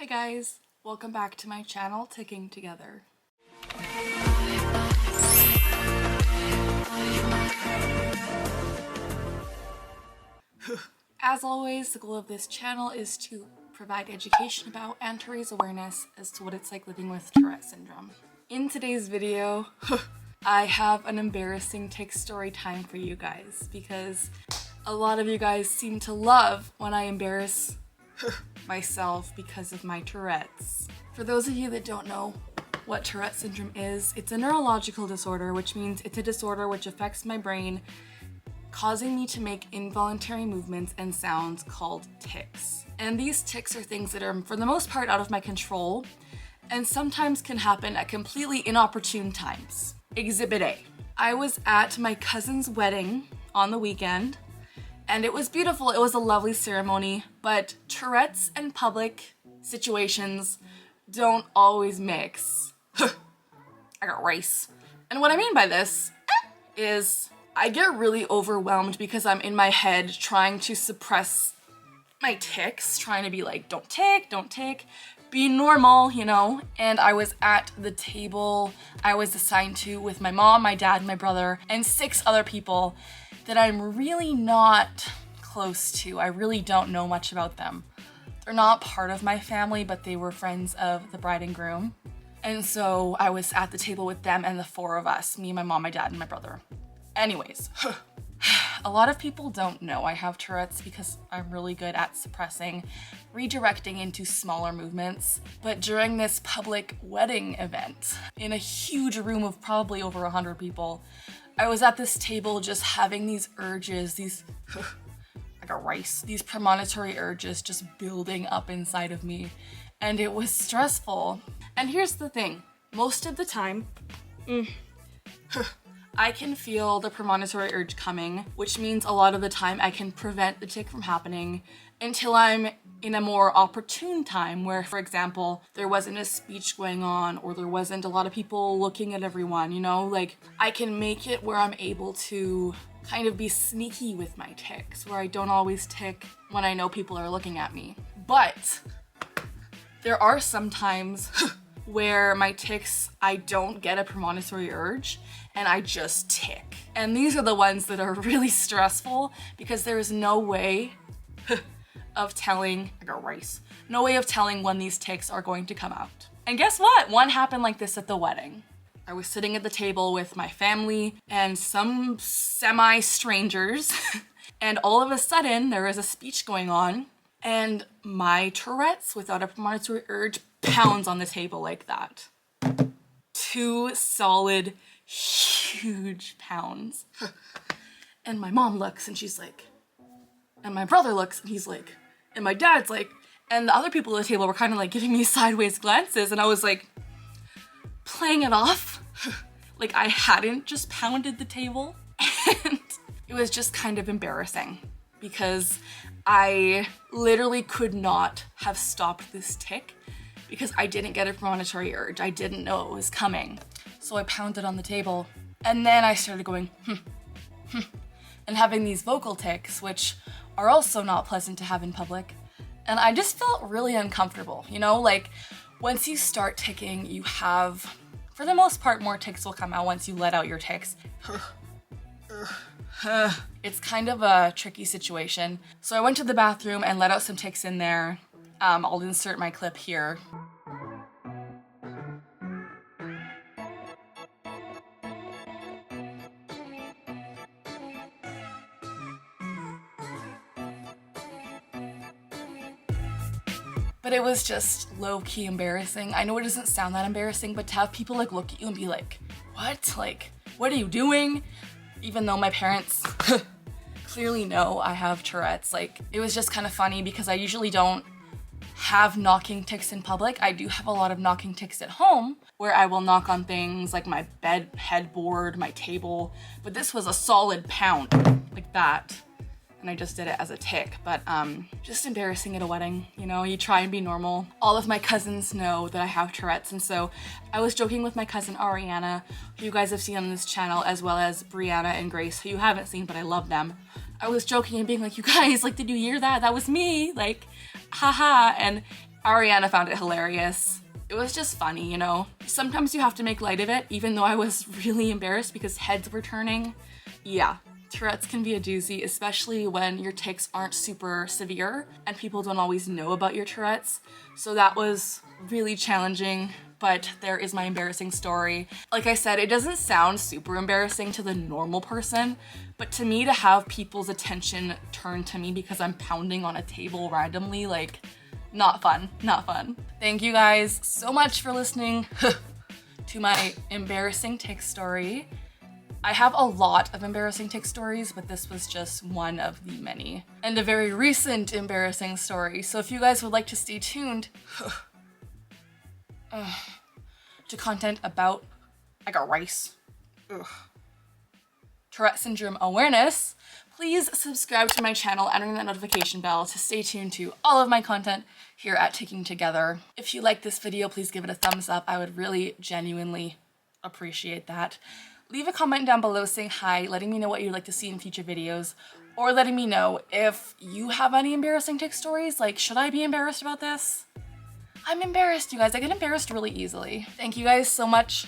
Hi guys, welcome back to my channel, Ticking Together. As always, the goal of this channel is to provide education about and to raise awareness as to what it's like living with Tourette Syndrome. In today's video, I have an embarrassing tic story time for you guys because a lot of you guys seem to love when I embarrass myself because of my Tourette's. For those of you that don't know what Tourette syndrome is, it's a neurological disorder, which means it's a disorder which affects my brain, causing me to make involuntary movements and sounds called tics. And these tics are things that are, for the most part, out of my control, and sometimes can happen at completely inopportune times. Exhibit A. I was at my cousin's wedding on the weekend, and it was beautiful. It was a lovely ceremony, but Tourette's and public situations don't always mix. I got rice. And what I mean by this is I get really overwhelmed because I'm in my head trying to suppress my tics, trying to be like, don't tick, be normal, you know? And I was at the table I was assigned to with my mom, my dad, my brother, and 6 other people that I'm really not close to. I really don't know much about them. They're not part of my family, but they were friends of the bride and groom. And so I was at the table with them and the 4 of us, me, my mom, my dad, and my brother. Anyways, a lot of people don't know I have Tourette's because I'm really good at suppressing, redirecting into smaller movements. But during this public wedding event, in a huge room of probably over 100 people, I was at this table just having these urges, these premonitory urges just building up inside of me. And it was stressful. And here's the thing, most of the time, I can feel the premonitory urge coming, which means a lot of the time I can prevent the tic from happening until I'm in a more opportune time where, for example, there wasn't a speech going on or there wasn't a lot of people looking at everyone, you know? Like, I can make it where I'm able to kind of be sneaky with my tics, where I don't always tic when I know people are looking at me. But there are some times where my tics, I don't get a premonitory urge and I just tic. And these are the ones that are really stressful because there is no way of telling, no way of telling when these tics are going to come out. And guess what? One happened like this at the wedding. I was sitting at the table with my family and some semi-strangers, and all of a sudden there was a speech going on, and my Tourette's, without a premonitory urge, pounds on the table like that. 2 solid, huge pounds. And my mom looks and she's like, and my brother looks and he's like, and my dad's like, and the other people at the table were kind of like giving me sideways glances, and I was like playing it off like I hadn't just pounded the table. And it was just kind of embarrassing because I literally could not have stopped this tic because I didn't get a premonitory urge. I didn't know it was coming. So I pounded on the table and then I started going and having these vocal tics, which are also not pleasant to have in public. And I just felt really uncomfortable, you know? Like, once you start ticking, you have, for the most part, more tics will come out once you let out your tics. It's kind of a tricky situation. So I went to the bathroom and let out some tics in there. I'll insert my clip here. But it was just low-key embarrassing. I know it doesn't sound that embarrassing, but to have people like look at you and be like, what? Like, what are you doing? Even though my parents clearly know I have Tourette's, like, it was just kind of funny because I usually don't have knocking tics in public. I do have a lot of knocking tics at home where I will knock on things like my bed headboard, my table, but this was a solid pound like that. And I just did it as a tic, but just embarrassing at a wedding, you know, you try and be normal. All of my cousins know that I have Tourette's, and so I was joking with my cousin Ariana, who you guys have seen on this channel, as well as Brianna and Grace, who you haven't seen, but I love them. I was joking and being like, you guys, like, did you hear that? That was me, like, haha. And Ariana found it hilarious. It was just funny, you know? Sometimes you have to make light of it, even though I was really embarrassed because heads were turning. Yeah, Tourette's can be a doozy, especially when your tics aren't super severe and people don't always know about your Tourette's. So that was really challenging, but there is my embarrassing story. Like I said, it doesn't sound super embarrassing to the normal person, but to me, to have people's attention turn to me because I'm pounding on a table randomly, like, not fun, not fun. Thank you guys so much for listening to my embarrassing tic story. I have a lot of embarrassing tic stories, but this was just one of the many. And a very recent embarrassing story. So if you guys would like to stay tuned to content about, I got rice, Tourette Syndrome awareness, please subscribe to my channel and ring that notification bell to stay tuned to all of my content here at Ticcing Together. If you like this video, please give it a thumbs up. I would really genuinely appreciate that. Leave a comment down below saying hi, letting me know what you'd like to see in future videos, or letting me know if you have any embarrassing tic stories. Like, should I be embarrassed about this? I'm embarrassed, you guys. I get embarrassed really easily. Thank you guys so much.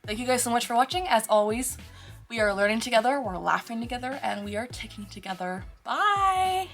Thank you guys so much for watching. As always, we are learning together, we're laughing together, and we are ticking together. Bye!